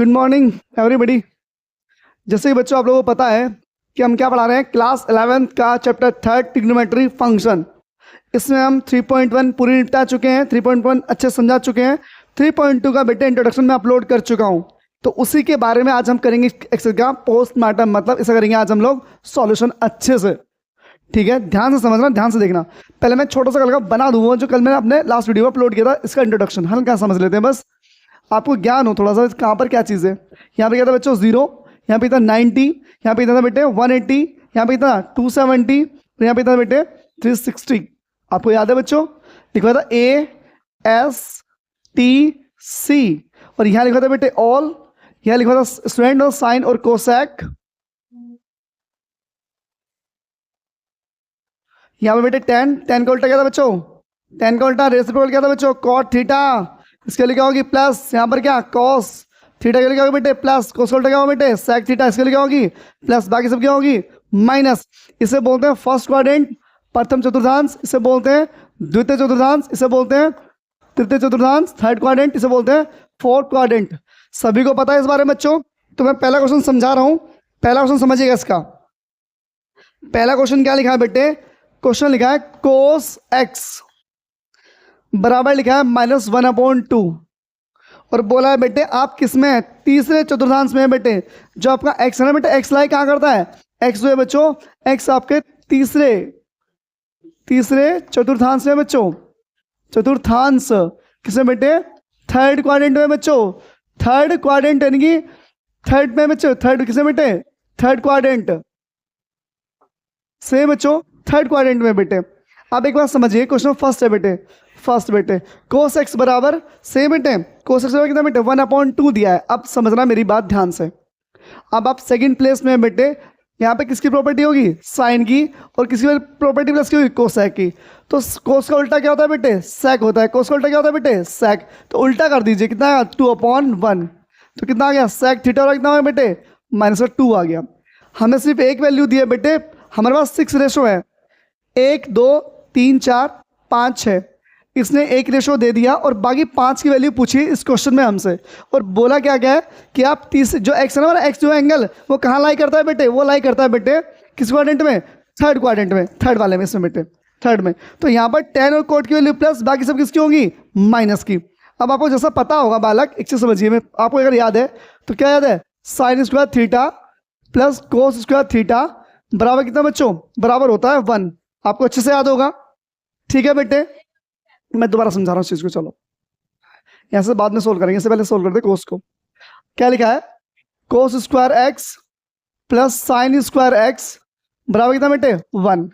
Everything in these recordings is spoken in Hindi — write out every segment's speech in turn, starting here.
Good morning everybody. जैसे ही बच्चों आप लोगों को पता है कि हम क्या पढ़ा रहे हैं, क्लास 11th का चैप्टर 3 ट्रिग्नोमेट्री फंक्शन। इसमें हम 3.1 पूरी निपटा चुके हैं, 3.1 अच्छे समझा चुके हैं। 3.2 का बेटे इंट्रोडक्शन में अपलोड कर चुका हूं, तो उसी के बारे में आज हम करेंगे एक्सरसाइज का पोस्टमार्टम, मतलब इसे करेंगे आज हम लोग सॉल्यूशन अच्छे से। ठीक है, ध्यान से समझना, ध्यान से देखना। पहले मैं छोटा सा कल का बना दूंगा जो कल मैंने अपने लास्ट वीडियो में अपलोड किया था, इसका इंट्रोडक्शन हल्का समझ लेते हैं, बस आपको ज्ञान हो थोड़ा सा कहाँ पर क्या चीज़ है। यहाँ पे क्या था बच्चों 0, यहाँ पे था 90, यहाँ पे था बेटे 180, यहाँ पे था 270, और यहाँ पे था बेटे 360। आपको याद है बच्चों, लिखा था ASTC, और यहाँ लिखा था बेटे ऑल, यहाँ लिखा था स्टूडेंट और साइन और कोसेक। यहाँ पे बेटे 10 का उल्टा क्या था बच्चों, 10 का उल्टा रेसिप्रोकल क्या था बच्चों, कॉट थीटा। इसके लिए क्या होगी प्लस, यहाँ पर क्या कॉस थीटा के लिए क्या होगी बेटे प्लस, कोस का उल्टा क्या होगा बेटे सेक थीटा, इसके लिए क्या होगी प्लस, बाकी सब क्या होगी माइनस। इसे बोलते हैं फर्स्ट क्वाड्रेंट, प्रथम चतुर्थांश, इसे बोलते हैं द्वितीय चतुर्थांश, इसे बोलते हैं तृतीय चतुर्थांश, थर्ड क्वाड्रेंट, इसे बोलते हैं फोर्थ क्वाड्रेंट। सभी को पता है इस बारे में बच्चों। तो मैं पहला क्वेश्चन समझा रहा हूं, पहला क्वेश्चन समझिएगा। इसका पहला क्वेश्चन क्या लिखा है बेटे, क्वेश्चन लिखा है कोस एक्स बराबर लिखा है -1/2, और बोला है बेटे आप किस में है, तीसरे चतुर्थांश में है बेटे। जो आपका x है ना बेटे, x लाई कहाँ करता है, x जो है बच्चों, x आपके तीसरे चतुर्थांश में बच्चों, चतुर्थांश किसमें बेटे, थर्ड क्वाड्रेंट में बच्चों, थर्ड क्वाड्रेंट यानी कि थर्ड में बच्चों, थर्ड किसमें बेटे, थर्ड क्वाड्रेंट से बच्चों, थर्ड क्वाड्रेंट में बेटे। आप एक बात समझिए, क्वेश्चन फर्स्ट है बेटे, फर्स्ट बेटे कोस एक्स बराबर से बेटे, कोस एक्स बराबर कितना बेटे 1/2 दिया है। अब समझना मेरी बात ध्यान से। अब आप सेकंड प्लेस में बेटे, यहाँ पे किसकी प्रॉपर्टी होगी, साइन की, और किसकी प्रॉपर्टी प्लस की होगी, कोसेक की। तो कोस का उल्टा क्या होता है बेटे, सेक होता है। कोस का उल्टा क्या होता है बेटे, सेक। तो उल्टा कर दीजिए, कितना आया 2/1, तो कितना आ गया सेक थीटा, और कितना आ गया बेटे -2 आ गया। हमें सिर्फ एक वैल्यू दी है बेटे, हमारे पास 6 रेशो है, 1 2 3 4 5 6, इसने एक रेशो दे दिया और बाकी 5 की वैल्यू पूछी इस क्वेश्चन में हमसे, और बोला क्या क्या है कि आप जो एक्स है ना, एक्स जो एंगल वो कहाँ लाई करता है बेटे, वो लाई करता है बेटे किस क्वाड्रेंट में, थर्ड क्वाड्रेंट में, थर्ड वाले में, इसमें बेटे थर्ड में। तो यहाँ पर 10 और कोट की वैल्यू प्लस, बाकी सब किसकी होगी माइनस की। अब आपको जैसा पता होगा बालक, एक चीज समझिए, मैं आपको अगर याद है तो क्या याद है, sine square theta plus cos square theta बराबर कितना बच्चों, बराबर होता है 1। आपको अच्छे से याद होगा, ठीक है बेटे। मैं दोबारा समझा रहा हूँ इस चीज को, चलो यहां से बाद में सोल्व करेंगे, इससे पहले सोल्व करते कोस को। क्या लिखा है, cos square x plus sine square x बराबर कितना बेटे 1।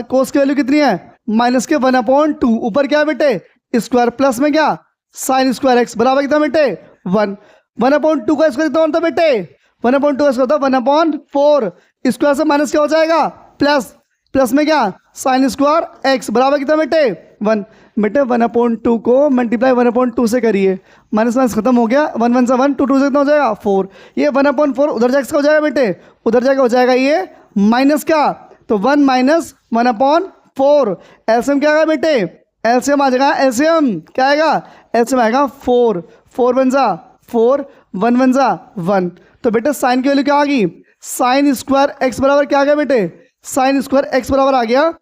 कोस की वैल्यू कितनी है, माइनस के 1/2, ऊपर क्या है बेटे स्क्वायर, प्लस में क्या साइन स्क्वायर एक्स बराबर कितना बेटे 1। 1/2 का स्क्वायर कितना होता है बेटे, 1/2 का स्क्वायर होता है 1/4, स्क्वायर से माइनस क्या हो जाएगा प्लस, प्लस में क्या साइन स्क्वायर एक्स बराबर कितना बेटे 1। बेटे 1/2 को मल्टीप्लाई 1/2 से करिए, माइनस माइनस खत्म हो गया, 1 1 से 1, 2 2 से कितना हो जाएगा 4। ये 1/4 उधर जाकर हो जाएगा बेटे, उधर जाकर हो जाएगा ये माइनस का, तो 1 माइनस 1/4। एलसीएम क्या आएगा बेटे, एलसीएम आ जाएगा, एलसीएम क्या आएगा, एलसीएम आएगा 4, 4 1 जा 4, 1 1 जा 1। तो बेटे साइन की वैल्यू क्या आ गई, साइन स्क्वायर एक्स बराबर क्या आ गया बेटे, साइन स्क्वायर एक्स बराबर आ गया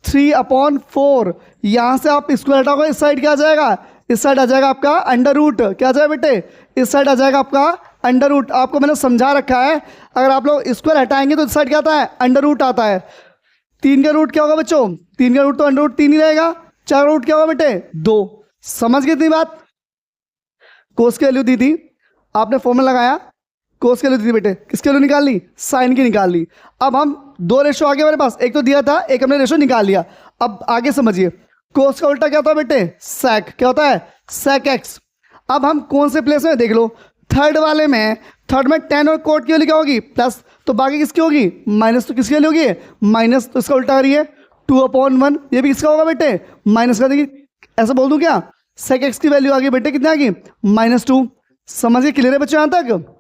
3/4। यहां से आप स्क्वायर हटाओगे, इस साइड क्या आ जाएगा, इस साइड आ जाएगा आपका अंडर रूट, क्या आ जाएगा बेटे, इस साइड आ जाएगा आपका अंडर रूट। आपको मैंने समझा रखा है, अगर आप लोग स्क्वायर हटाएंगे तो इस साइड क्या आता है, अंडर रूट आता है। 3 का रूट क्या होगा बच्चों, 3 का रूट तो अंडर रूट 3 ही रहेगा, 4 का रूट क्या होगा बेटे 2। समझ गए इतनी बात। कोस की वैल्यू दी थी, आपने फॉर्मूला लगाया, कोस की वैल्यू दी थी बेटे, किसकी वैल्यू निकाल ली, साइन की निकाल ली। अब हम 2 रेशो आगे हमारे पास, एक तो दिया था, एक हमने रेशो निकाल लिया। अब आगे समझिए, कोस का उल्टा क्या होता है बेटे, सेक, क्या होता है सेक एक्स। अब हम कौन से प्लेस में देख लो, थर्ड वाले में, थर्ड में 10 और कोट की वैल्यू क्या होगी प्लस, तो बाकी किसकी होगी माइनस, तो किसकी वैल्यू होगी माइनस, तो इसका उल्टा करिए 2/1, ये भी किसका होगा बेटे माइनस का। देखिए ऐसा बोल दूं क्या, सेक एक्स की वैल्यू आ गई बेटे कितनी आ गई -2। समझिए, क्लियर है बच्चों, यहां तक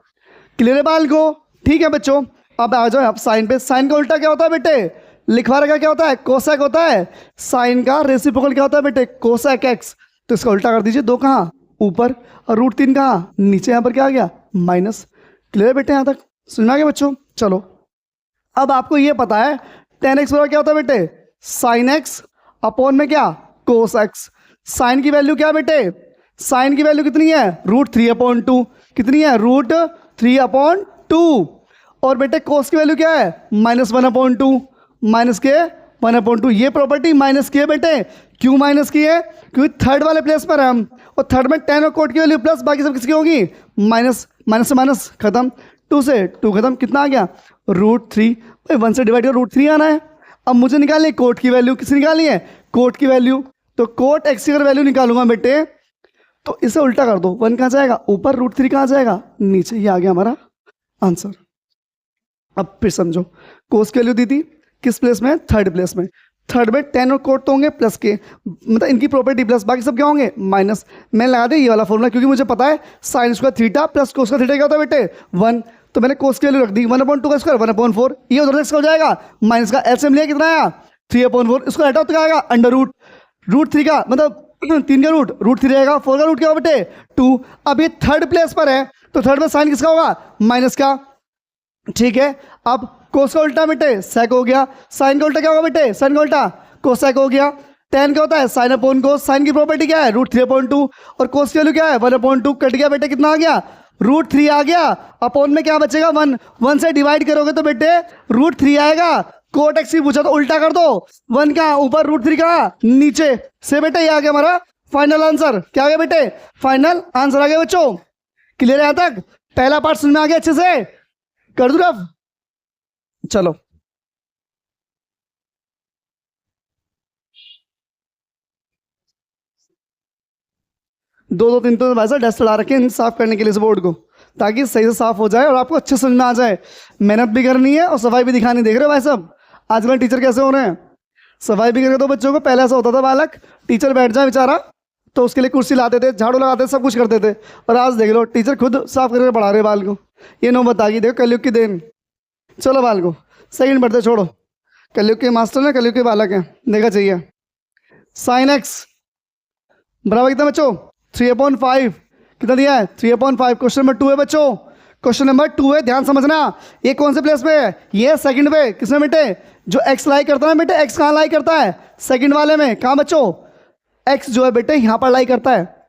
क्लियर है बाल को, ठीक है बच्चों। अब आ जाओ आप साइन पे, साइन का उल्टा क्या होता है बेटे, लिखवा रखा क्या होता है, कोसेक होता है। साइन का रेसिप्रोकल क्या होता है बेटे, कोसेक एक्स। तो इसका उल्टा कर दीजिए, 2 कहाँ ऊपर और √3 कहाँ नीचे, यहाँ पर क्या आ गया माइनस। क्लियर बेटे यहाँ तक समझ में आ गया बच्चों। चलो अब आपको ये पता है टेन एक्स बराबर क्या होता है बेटे, साइन एक्स अपॉन में क्या, कोस एक्स। साइन की वैल्यू क्या बेटे, साइन की वैल्यू कितनी है, √3/2। कितनी है, √3/2। और बेटे कोस की वैल्यू क्या है, -1/2। माइनस के 1/2। ये प्रॉपर्टी माइनस की है बेटे। क्यों माइनस की है, क्योंकि थर्ड वाले प्लेस पर है हम, और थर्ड में टेन और कोट की वैल्यू प्लस, बाकी सब किसकी होगी, माइनस। माइनस से माइनस खत्म, 2 से 2 खत्म, कितना आ गया, √3। भाई 1 से डिवाइड कर √3 आना है। अब मुझे निकालनी कोट की वैल्यू, किसकी निकालनी है, कोट की वैल्यू। तो कोट एक्स की अगर वैल्यू निकालूंगा बेटे तो इसे उल्टा कर दो, 1 कहाँ जाएगा ऊपर, √3 कहाँ जाएगा नीचे। ये आ गया हमारा आंसर। अब फिर समझो, कोस की वैल्यू दी थी किस प्लेस में, थर्ड प्लेस में। थर्ड में टेन और कोट तो होंगे प्लस के, मतलब इनकी प्रॉपर्टी प्लस, बाकी सब क्या होंगे माइनस। मैंने लगा दिया ये वाला फॉर्मूला, क्योंकि मुझे पता है sine square theta plus cos का थीटा क्या होता है बेटे, 1। तो मैंने कोस की वैल्यू रख दी 1/2 का स्क्वायर 1/4। ये उधर से हो जाएगा माइनस का, एलसीएम लिया कितना आया 3/4। इसको हटाओ तो क्या आएगा, अंडर √3 का मतलब 3 का रूट √3 रहेगा, 4 का रूट क्या होगा बेटे 2। अब ये थर्ड प्लेस पर है तो थर्ड में साइन किसका होगा, माइनस का। ठीक है, अब कोस का उल्टा बेटे सेक हो गया, साइन का उल्टा क्या होगा बेटे, साइन का उल्टा कोसेक हो गया। टेन क्या होता है, साइन अपॉन कोस। साइन की प्रॉपर्टी क्या है, √3/2। और कोस की वैल्यू क्या है 1/2। कट गया बेटे, कितना आ गया, √3 आ गया। अपॉन में क्या बचेगा 1, 1 से डिवाइड करोगे तो बेटे √3 आएगा। कोट एक्स की पूछा तो उल्टा कर दो, 1 का ऊपर √3 का नीचे से बेटे। ये आ गया हमारा फाइनल आंसर। क्या आ गया बेटे, फाइनल आंसर आ गया बच्चों। क्लियर है यहाँ तक, पहला पार्ट सुन में आ गया अच्छे से, कर दूं अब। चलो दो तीन तो वैसा डस्ट चढ़ा रखे हैं साफ करने के लिए इस बोर्ड को, ताकि सही से साफ हो जाए और आपको अच्छे समझ में आ जाए। मेहनत भी करनी है और सफाई भी दिखानी, देख रहे हो भाई सब आजकल टीचर कैसे हो रहे हैं। सफाई भी करके तो बच्चों को, पहले ऐसा होता था बालक टीचर बैठ जाए बेचारा तो उसके लिए कुर्सी लाते थे, झाड़ू लगाते थे, सब कुछ करते थे। और आज देख लो टीचर खुद साफ करके पढ़ा रहे बाल को। ये नौबत आ गई, देखो कलयुग की देन। चलो बाल को सेकंड बढ़ते, छोड़ो, कलयुग के मास्टर है, कलयुग के बालक हैं, देखा चाहिए। साइन एक्स बराबर कितना बच्चों, 3/5। कितना दिया है 3/5। क्वेश्चन नंबर 2 है बच्चों, क्वेश्चन नंबर 2 है, ध्यान समझना। ये कौन से प्लेस पे है, ये सेकंड पे। किसमें बेटे, जो एक्स लाई करता है बेटे, एक्स कहाँ लाई करता है, सेकंड वाले में। कहाँ बच्चों, एक्स जो है बेटे यहाँ पर लाई करता है,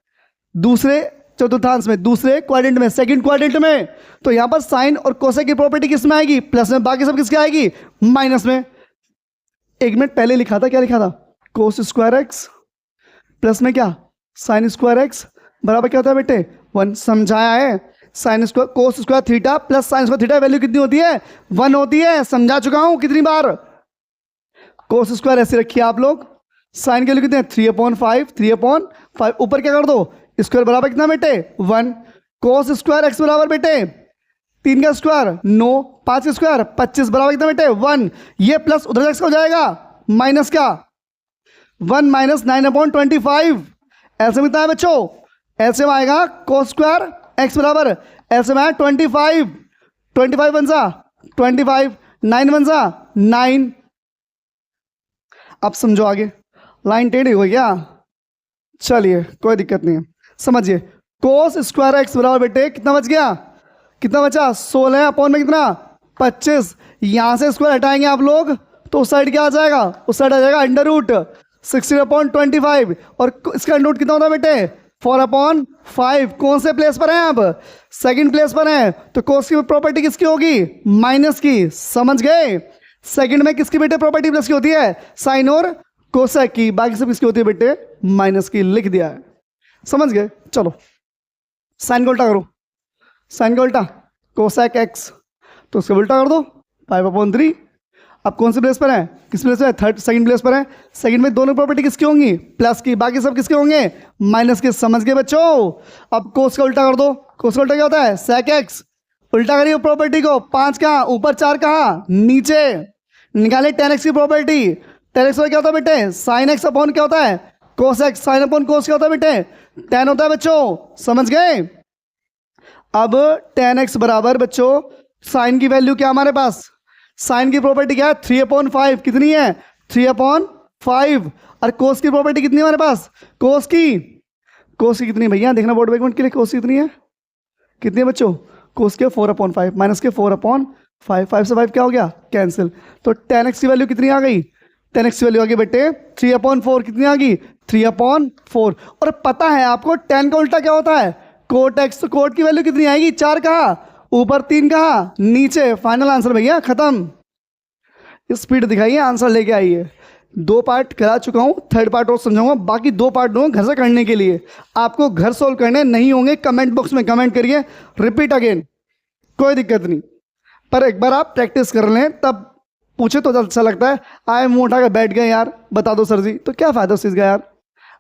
दूसरे चतुर्थांश में, दूसरे क्वाड्रेंट में, सेकंड क्वाड्रेंट में। तो यहाँ पर साइन और कोसेक की प्रॉपर्टी किस में आएगी, प्लस में, बाकी सब किसकी आएगी, माइनस में। एक मिनट पहले लिखा था, क्या लिखा था, कोस स्क्वायर एक्स प्लस में क्या, साइन स्क्वायर एक्स बराबर क्या होता है बेटे 1। समझाया है, sine square cos square theta plus sine square theta value कितनी होती है, 1 होती है। समझा चुका हूं कितनी बार। कोस स्क्वायर ऐसे रखिए आप लोग, साइन के लिए कितने 3/5, 3/5 ऊपर क्या कर दो, स्क्वायर बराबर कितना बेटे 1। कोस स्क्वायर एक्स बराबर बेटे 3 का स्क्वायर 9, 5 का स्क्वायर 25 बराबर कितना बेटे 1। ये प्लस उधर एक्स हो जाएगा माइनस का 1 - 9/25। एलसीएम कितना है बच्चों, एलसीएम आएगा कोस स्क्वायर एक्स बराबर, एलसीएम आया 25, 25 1 सा 25, 9 1 सा 9। अब समझो आगे, लाइन टेढ़ी हो गया, चलिए कोई दिक्कत नहीं है, समझिए। कोस स्क्वायर एक्स बराबर बेटे कितना बच गया, कितना बचा 16 अपॉन में कितना 25। यहां से स्क्वायर हटाएंगे आप लोग तो उस साइड क्या आ जाएगा, उस साइड आ जाएगा अंडर रूट 16/25। और इसका अंडर रूट कितना होता है बेटे 4/5। कौन से प्लेस पर हैं अब, सेकंड प्लेस पर हैं, तो कोस की प्रॉपर्टी किसकी होगी, माइनस की। समझ गए, सेकंड में किसकी बेटे प्रॉपर्टी प्लस की होती है, साइन और कोसेक की, बाकी सब किसकी होती है बेटे माइनस की। लिख दिया है, समझ गए। चलो साइन का उल्टा करो, साइन का उल्टा कोसेक एक्स, तो उसका उल्टा कर दो 5/3। अब कौन से प्लेस पर है, किस प्लेस पर, थर्ड सेकंड प्लेस पर है। सेकंड में दोनों प्रॉपर्टी किसकी होंगी, प्लस की, बाकी सब किसके होंगे माइनस के। समझ गए बच्चों। अब कोस का उल्टा कर दो, कोस का उल्टा क्या होता है सेक एक्स। उल्टा करिए प्रॉपर्टी को, 5 कहाँ ऊपर 4 कहाँ नीचे। निकाले tan x की प्रॉपर्टी, tan x क्या होता है बेटे साइन एक्स अपॉन क्या होता है कोस एक्स। साइन अपॉन कोस क्या होता है बेटे tan होता है बच्चों, समझ गए। अब tan x बराबर बच्चों साइन की वैल्यू क्या हमारे पास, साइन की प्रॉपर्टी क्या है 3/5। कितनी है 3/5। और कोस की प्रॉपर्टी कितनी है हमारे पास, कोस की कितनी भैया देखना बोर्ड पे एक मिनट के लिए, कोस की कितनी है कितनी है बच्चों, कोस के 4/5 माइनस के 4/5, 5 से 5 क्या हो गया, कैंसिल। तो 10x की वैल्यू कितनी आ गई, 10x की वैल्यू आ गई बेटे 3/4, कितनी आ गई 3/4। और पता है आपको 10 का उल्टा क्या होता है, कोट x। तो कोट की वैल्यू कितनी आएगी, 4 कहाँ, ऊपर 3 कहाँ, नीचे। फाइनल आंसर भैया खत्म। स्पीड दिखाइए, आंसर लेके आइए। 2 पार्ट करा चुका हूं, थर्ड पार्ट और समझाऊंगा, बाकी 2 पार्ट दूंगा घर से करने के लिए। आपको घर सोल्व करने नहीं होंगे, कमेंट बॉक्स में कमेंट करिए, रिपीट अगेन, कोई दिक्कत नहीं। पर एक बार आप प्रैक्टिस कर लें, तब पूछे तो अच्छा लगता है। आए मुंह उठा के बैठ गए यार, बता दो सर जी, तो क्या फायदा उस चीज़ का यार।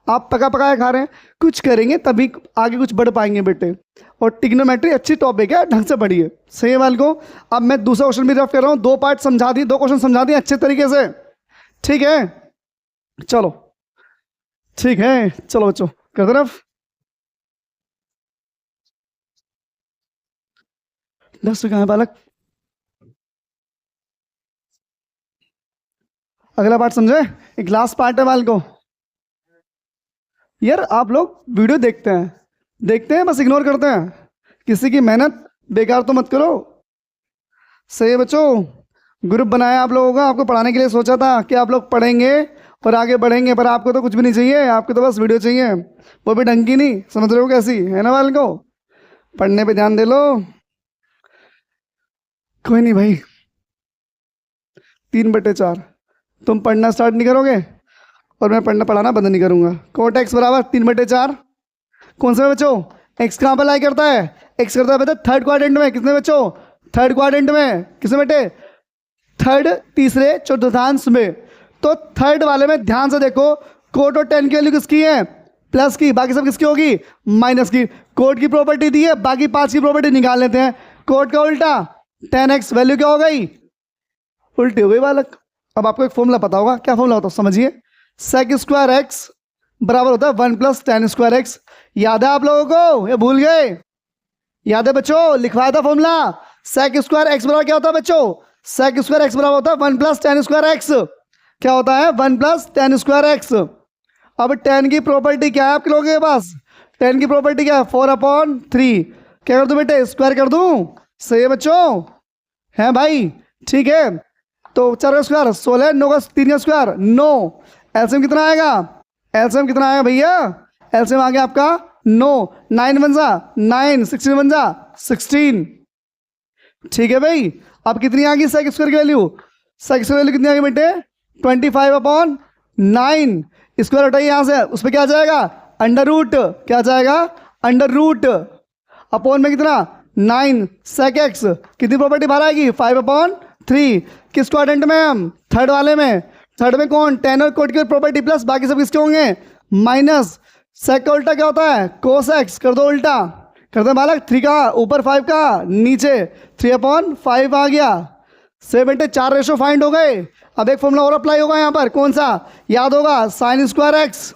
आप पका पकाया खा रहे हैं, कुछ करेंगे तभी आगे कुछ बढ़ पाएंगे बेटे। और टिग्नोमेट्री अच्छी टॉपिक है, ढंग से पढ़िए। सही है वाल को। अब मैं दूसरा क्वेश्चन भी रफ कर रहा हूँ, 2 पार्ट समझा दिए, 2 क्वेश्चन समझा दिए अच्छे तरीके से, ठीक है। चलो ठीक है, चलो बच्चों कर तरफ 10 कहाँ है बालक। अगला पार्ट समझे, एक लास्ट पार्ट है वाल को। यार आप लोग वीडियो देखते हैं बस इग्नोर करते हैं, किसी की मेहनत बेकार तो मत करो। सही है बच्चों, ग्रुप बनाया आप लोगों का, आपको पढ़ाने के लिए सोचा था कि आप लोग पढ़ेंगे और आगे बढ़ेंगे, पर आपको तो कुछ भी नहीं चाहिए, आपको तो बस वीडियो चाहिए, वो भी ढंग की नहीं, समझ रहे हो कैसी है ना वाल को। पढ़ने पे ध्यान दे लो। कोई नहीं भाई, 3/4 तुम पढ़ना स्टार्ट नहीं करोगे और मैं पढ़ाना बंद नहीं करूंगा। कोट x बराबर 3/4, कौन सा बच्चों, x कहाँ पर लाई करता है, x करता है बेटा थर्ड क्वाड्रेंट में। किसने बच्चों, थर्ड क्वाड्रेंट में। किसमें बेटे, थर्ड, तीसरे चतुर्थांश में। तो थर्ड वाले में ध्यान से देखो, कोट और 10 की वैल्यू किसकी है, प्लस की, बाकी सब किसकी होगी, माइनस की। कोट की प्रॉपर्टी दी है, बाकी 5 की प्रॉपर्टी निकाल लेते हैं। कोट का उल्टा 10x, वैल्यू क्या हो गई, उल्टी हो गई बालक। अब आपको एक फॉर्मूला पता होगा, क्या फॉर्मूला होता है समझिए, सेक स्क्वायर एक्स बराबर होता है 1 + tan स्क्वायर एक्स। याद है आप लोगों को, ये भूल गए, याद है बच्चों, लिखवाया था फॉर्मूला। सेक स्क्वायर एक्स बराबर क्या होता है बच्चों, सेक स्क्वायर एक्स बराबर होता है 1 + tan स्क्वायर एक्स। क्या होता है, 1 + tan स्क्वायर एक्स। अब 10 की प्रॉपर्टी क्या है आपके लोगों के पास, 10 की प्रॉपर्टी क्या है, 4/3। क्या कर दूं बेटे, स्क्वायर कर दूं। सही है बच्चों, है भाई, ठीक है। तो 4 का स्क्वायर 16, 9 का 3 का स्क्वायर 9। एलसीएम कितना आएगा, एलसीएम कितना आएगा भैया, एलसीएम आ गया आपका 9, 9 वन जा 9, 16 वन जा 16। ठीक है भाई। अब कितनी आ गई सेक स्क्वायर की वैल्यू, सेक स्क्वायर वैल्यू कितनी आ गई बेटे 25/9। स्क्वायर हटाइए यहाँ से, उस पर क्या आ जाएगा, अंडर रूट। क्या आ जाएगा, अंडर रूट। अपॉन में कितना 9, सेक एक्स कितनी प्रॉपर्टी बाहर आएगी 5/3। किस क्वाड्रेंट में हम, थर्ड वाले में। थर्ड में कौन, 10 और कोट की प्रॉपर्टी प्लस, बाकी सब किसके होंगे, माइनस। सेक का उल्टा क्या होता है, कोस एक्स। कर दो उल्टा, कर दो बालक, 3 का ऊपर 5 का नीचे, 3/5 आ गया। से बेटे 4 रेशो फाइंड हो गए। अब एक फॉर्मूला और अप्लाई होगा यहाँ पर, कौन सा, याद होगा, साइन स्क्वायर एक्स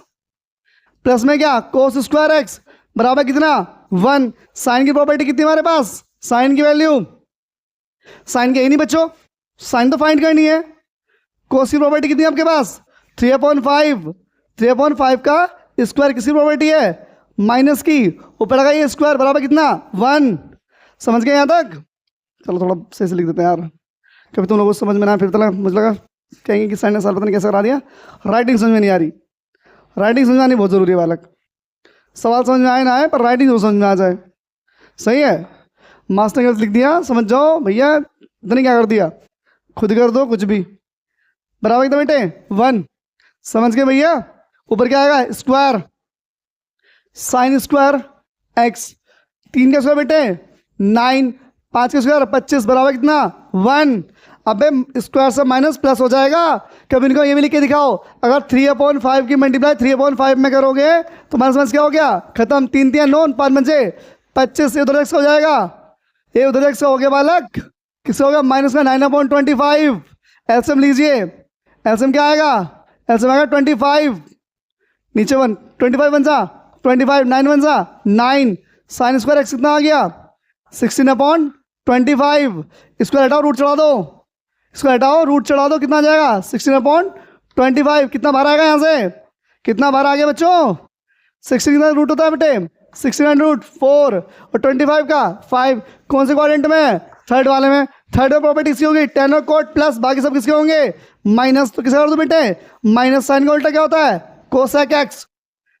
प्लस में क्या, कोस स्क्वायर एक्स बराबर कितना 1। साइन की प्रॉपर्टी कितनी हमारे पास, साइन की वैल्यू, साइन की है नहीं बच्चों, साइन तो फाइंड करनी है। कोस की प्रॉपर्टी कितनी है आपके पास 3/5। 3/5 का स्क्वायर किसकी प्रॉपर्टी है, माइनस की, ऊपर लगा ये स्क्वायर बराबर कितना 1। समझ गए यहाँ तक। चलो थोड़ा सही से लिख देते हैं यार, कभी तुम लोगों को समझ में ना, फिर तो मुझे लगा कहेंगे कि सर ने साल पता नहीं कैसे करा दिया। राइटिंग समझ में नहीं आ रही, राइटिंग समझ में आनी बहुत ज़रूरी है बालक। सवाल समझ में आए ना आए, पर राइटिंग जो समझ में आ जाए। सही है, मास्टर ने गलत लिख दिया, समझ जाओ भैया, इतने क्या कर दिया, खुद कर दो कुछ भी। बराबर कितना बेटे 1। समझ गए भैया। ऊपर क्या आएगा, स्क्वायर, साइन स्क्वायर एक्स। 3 का स्क्वायर बेटे 9, 5 का स्क्वायर 25 बराबर कितना 1। अबे स्क्वायर से माइनस प्लस हो जाएगा। कभी इनको ये भी लिख के दिखाओ, अगर 3/5 की मल्टीप्लाई 3/5 में करोगे तो माइनस माइनस क्या हो गया, खत्म। 3 3 9, 5 बचे 25, इधर एक्स हो जाएगा, ये उधर एक्स हो गया बालक। किससे होगा, माइनस में 9/25। एलसीएम लीजिए, एलसीएम क्या आएगा, एलसीएम आएगा 25, नीचे 1, 25 बन जा 25, 9 बन जा 9। साइन स्क्वायर एक्स कितना आ गया 16/25। इसको हटाओ, रूट चढ़ा दो, इसको हटाओ, रूट चढ़ा दो, कितना आ जाएगा 16/25। कितना बाहर आएगा यहाँ से, कितना बाहर आ गया बच्चों, 16 कितना रूट होता है बेटे 16√4 और 25 का 5 कौन से क्वाड्रेंट में है? थर्ड वाले में। थर्ड में प्रॉपर्टी किसकी होगी? tan और cot प्लस बाकी सब किसके होंगे? माइनस। तो किसका कर दो बेटे? माइनस साइन का उल्टा क्या होता है? Cosec x.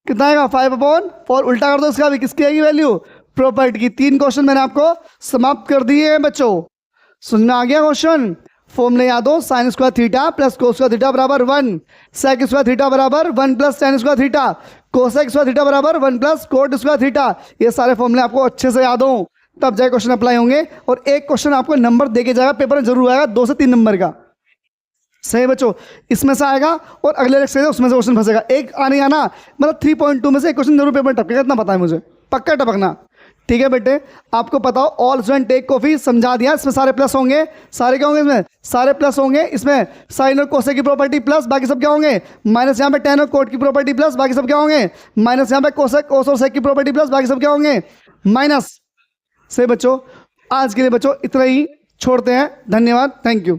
कितना आएगा? 5/4। उल्टा कर दो इसका भी, किसकी आएगी वैल्यू? प्रॉपर्टी की। 3 क्वेश्चन मैंने आपको समाप्त कर दिए हैं बच्चों। समझ में आ गया क्वेश्चन? फॉर्मूले याद हो, sine square theta plus cos square theta बराबर 1, सेक स्क्वायर थीटा बराबर 1 plus tan square theta, cosec square theta बराबर 1 प्लस कोट स्क्वायर थीटा। ये सारे फॉर्मूले आपको अच्छे से याद हो, तब जाए क्वेश्चन अप्लाई होंगे। और एक क्वेश्चन आपको नंबर देके जाएगा, पेपर में जरूर आएगा 2 से 3 नंबर का। सही बच्चों, इसमें से आएगा और अगले लेक्चर से उसमें से क्वेश्चन फंसेगा। एक आने आना मतलब 3.2 में से एक क्वेश्चन जरूर पेपर टपकेगा, इतना पता है मुझे, पक्का टपकना। ठीक है बेटे, आपको पता हो ऑल स्टूडेंट टेक कॉफी समझा दिया। इसमें सारे प्लस होंगे, सारे क्या होंगे? इसमें सारे प्लस होंगे। इसमें साइन और कोसेक की प्रॉपर्टी प्लस बाकी सब क्या होंगे? माइनस। यहाँ पे tan और कोट की प्रॉपर्टी प्लस बाकी सब क्या होंगे? माइनस। यहाँ पे कोसेक कोस और सेक की प्रॉपर्टी प्लस बाकी सब क्या होंगे? माइनस। सही बच्चों, आज के लिए बच्चों इतना ही छोड़ते हैं। धन्यवाद, थैंक यू।